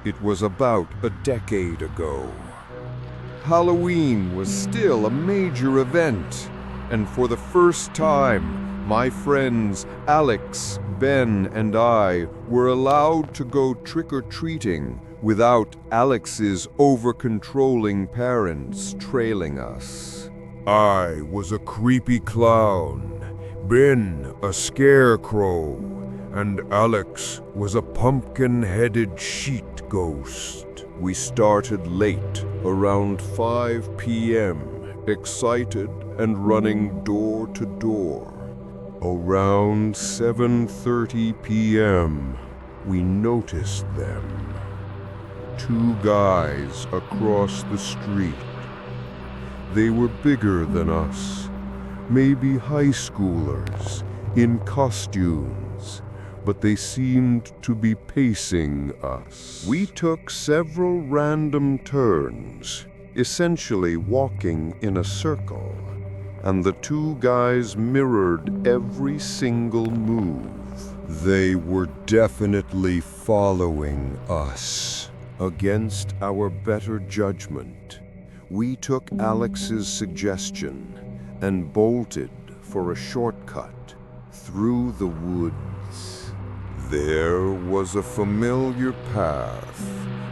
It was about a decade ago. Halloween was still a major event, and for the first time, my friends Alex, Ben, and I were allowed to go trick-or-treating without Alex's over-controlling parents trailing us. I was a creepy clown, Ben a scarecrow, and Alex was a pumpkin-headed sheet ghost. We started late, around 5 p.m., excited and running door to door. Around 7:30 p.m., we noticed them. 2 guys across the street. They were bigger than us, maybe high schoolers, in costumes, but they seemed to be pacing us. We took several random turns, essentially walking in a circle, and the 2 guys mirrored every single move. They were definitely following us. Against our better judgment, we took Alex's suggestion and bolted for a shortcut through the woods. There was a familiar path,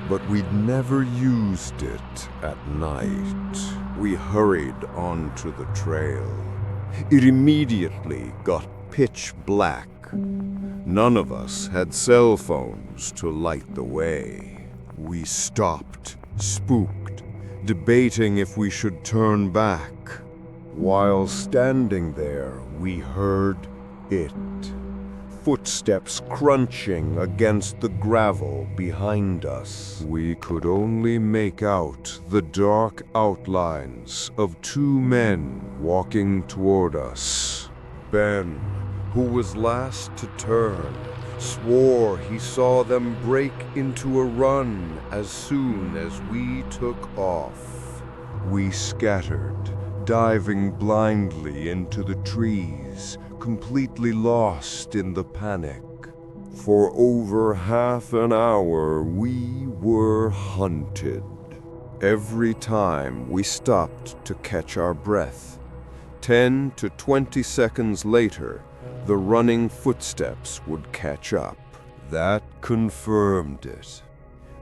but we'd never used it at night. We hurried onto the trail. It immediately got pitch black. None of us had cell phones to light the way. We stopped, spooked, debating if we should turn back. While standing there, we heard it. Footsteps crunching against the gravel behind us. We could only make out the dark outlines of 2 men walking toward us. Ben, who was last to turn, swore he saw them break into a run as soon as we took off. We scattered, diving blindly into the trees, completely lost in the panic. For over half an hour, we were hunted. Every time we stopped to catch our breath, 10 to 20 seconds later, the running footsteps would catch up. That confirmed it.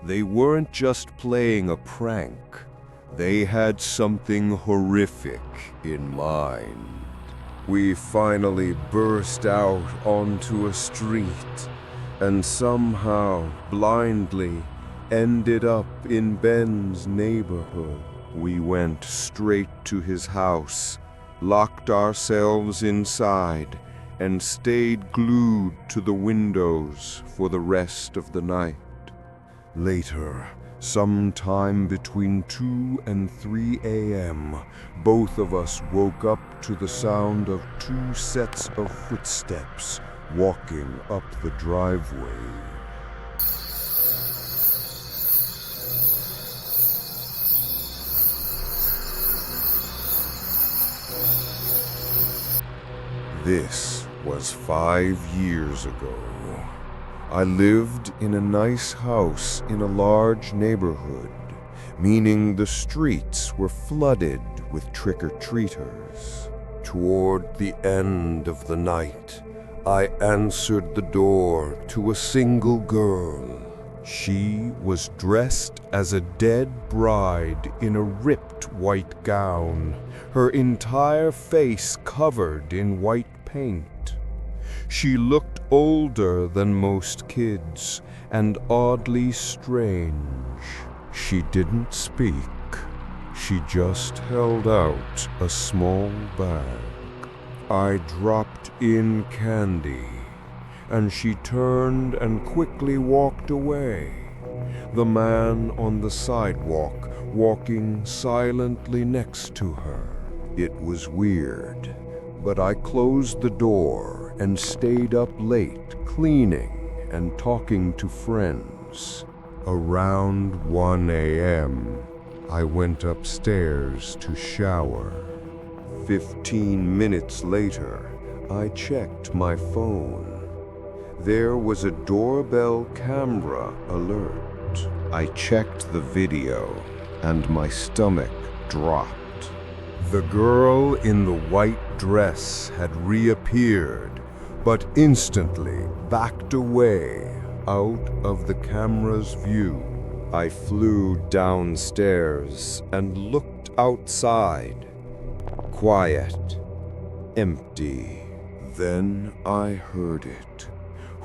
They weren't just playing a prank. They had something horrific in mind. We finally burst out onto a street and somehow, blindly, ended up in Ben's neighborhood. We went straight to his house, locked ourselves inside, and stayed glued to the windows for the rest of the night. Later, sometime between 2 and 3 a.m., both of us woke up to the sound of 2 sets of footsteps walking up the driveway. This was 5 years ago. I lived in a nice house in a large neighborhood, meaning the streets were flooded with trick-or-treaters. Toward the end of the night, I answered the door to a single girl. She was dressed as a dead bride in a ripped white gown, her entire face covered in white paint. She looked older than most kids and oddly strange. She didn't speak. She just held out a small bag. I dropped in candy, and she turned and quickly walked away. The man on the sidewalk walking silently next to her. It was weird, but I closed the door and stayed up late cleaning and talking to friends. Around 1 a.m., I went upstairs to shower. 15 minutes later, I checked my phone. There was a doorbell camera alert. I checked the video, and my stomach dropped. The girl in the white dress had reappeared, but instantly backed away out of the camera's view. I flew downstairs and looked outside. Quiet, empty. Then I heard it.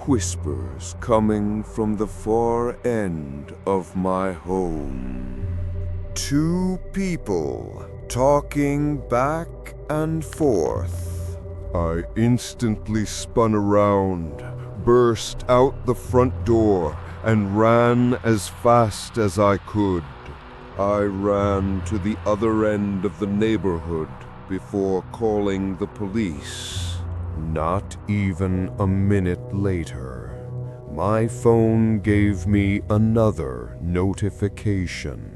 Whispers coming from the far end of my home. Two people talking back and forth. I instantly spun around, burst out the front door, and ran as fast as I could. I ran to the other end of the neighborhood before calling the police. Not even a minute later, my phone gave me another notification.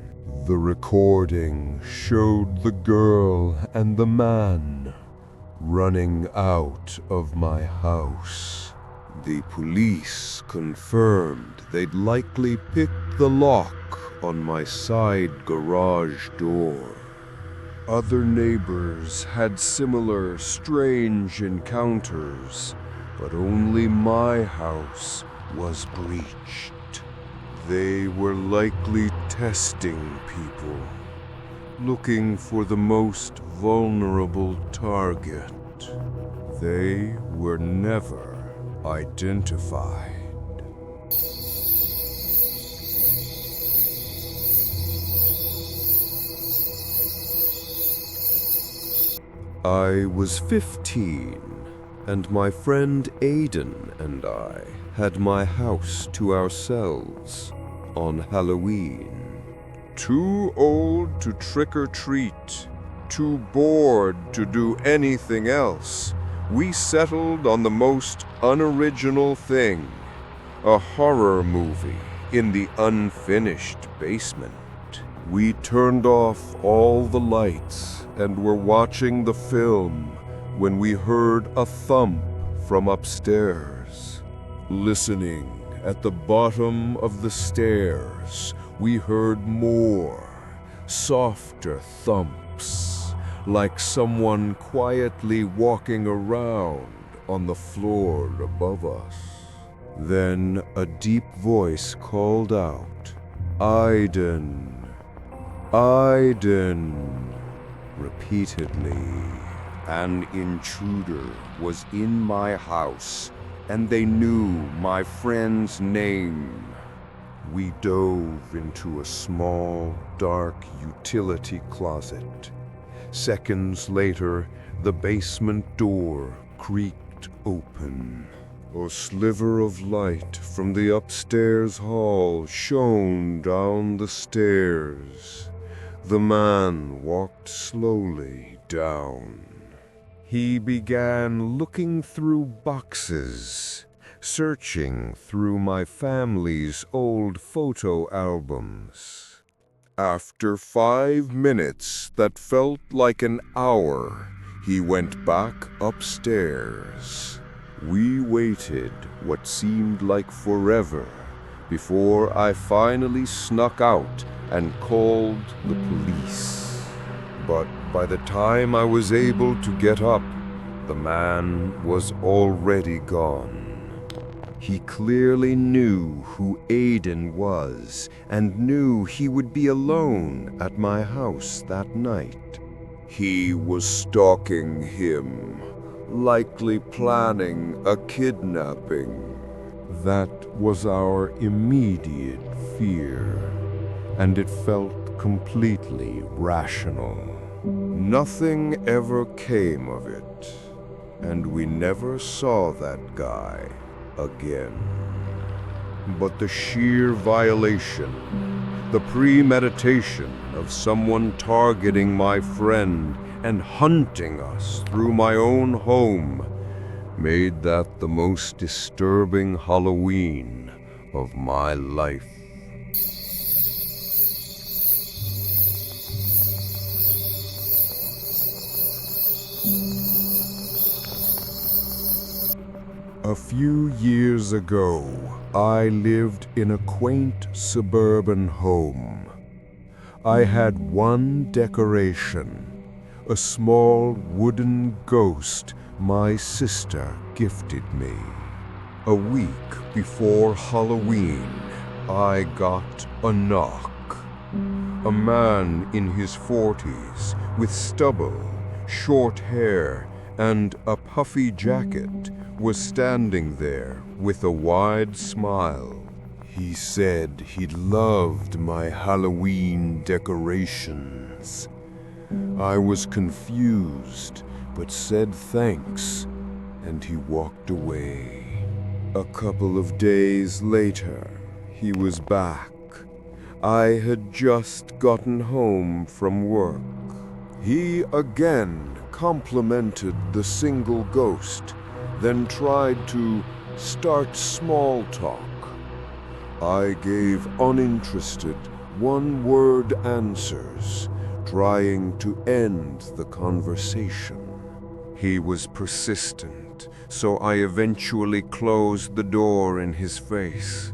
The recording showed the girl and the man running out of my house. The police confirmed they'd likely picked the lock on my side garage door. Other neighbors had similar strange encounters, but only my house was breached. They were likely testing people, looking for the most vulnerable target. They were never identified. I was 15, and my friend Aidan and I had my house to ourselves on Halloween. Too old to trick or treat, too bored to do anything else, we settled on the most unoriginal thing, a horror movie in the unfinished basement. We turned off all the lights and were watching the film when we heard a thump from upstairs. Listening at the bottom of the stairs, we heard more, softer thumps, like someone quietly walking around on the floor above us. Then a deep voice called out, "Aidan, Aidan," repeatedly. An intruder was in my house, and they knew my friend's name. We dove into a small, dark utility closet. Seconds later, the basement door creaked open. A sliver of light from the upstairs hall shone down the stairs. The man walked slowly down. He began looking through boxes, searching through my family's old photo albums. After 5 minutes that felt like an hour, he went back upstairs. We waited what seemed like forever before I finally snuck out and called the police. But by the time I was able to get up, the man was already gone. He clearly knew who Aidan was and knew he would be alone at my house that night. He was stalking him, likely planning a kidnapping. That was our immediate fear, and it felt completely rational. Nothing ever came of it, and we never saw that guy again. But the sheer violation, the premeditation of someone targeting my friend and hunting us through my own home made that the most disturbing Halloween of my life. A few years ago, I lived in a quaint suburban home. I had one decoration, a small wooden ghost my sister gifted me. A week before Halloween, I got a knock. A man in his 40s with stubble, short hair, and a puffy jacket was standing there with a wide smile. He said he'd loved my Halloween decorations. I was confused, but said thanks, and he walked away. A couple of days later, he was back. I had just gotten home from work. He again complimented the single ghost, then tried to start small talk. I gave uninterested, one-word answers, trying to end the conversation. He was persistent, so I eventually closed the door in his face.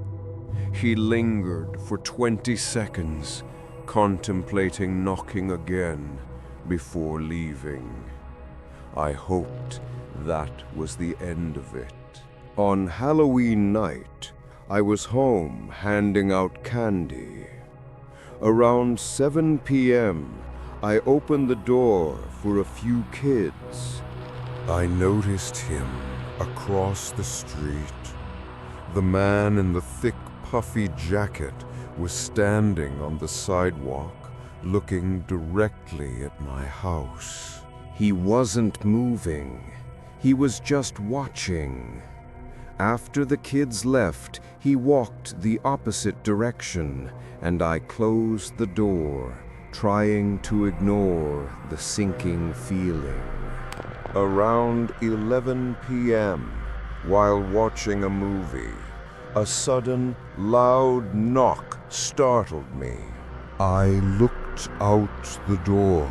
He lingered for 20 seconds, contemplating knocking again before leaving. I hoped that was the end of it. On Halloween night, I was home handing out candy. Around 7 p.m., I opened the door for a few kids. I noticed him across the street. The man in the thick, puffy jacket was standing on the sidewalk, looking directly at my house. He wasn't moving. He was just watching. After the kids left, he walked the opposite direction, and I closed the door, trying to ignore the sinking feeling. Around 11 p.m., while watching a movie, a sudden, loud knock startled me. I looked out the door.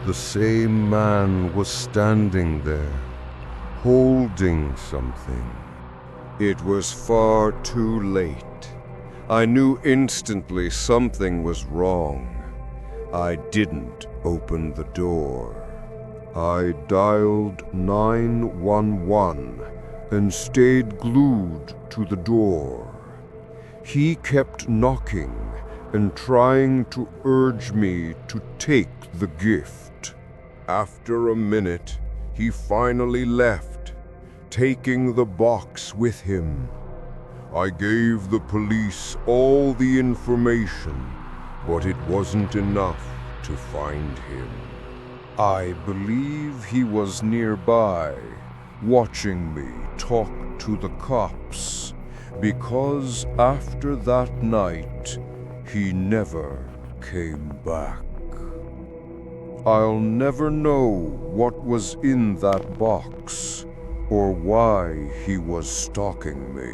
The same man was standing there, holding something. It was far too late. I knew instantly something was wrong. I didn't open the door. I dialed 911 and stayed glued to the door. He kept knocking and trying to urge me to take the gift. After a minute, he finally left, taking the box with him. I gave the police all the information, but it wasn't enough to find him. I believe he was nearby, watching me talk to the cops, because after that night, he never came back. I'll never know what was in that box or why he was stalking me.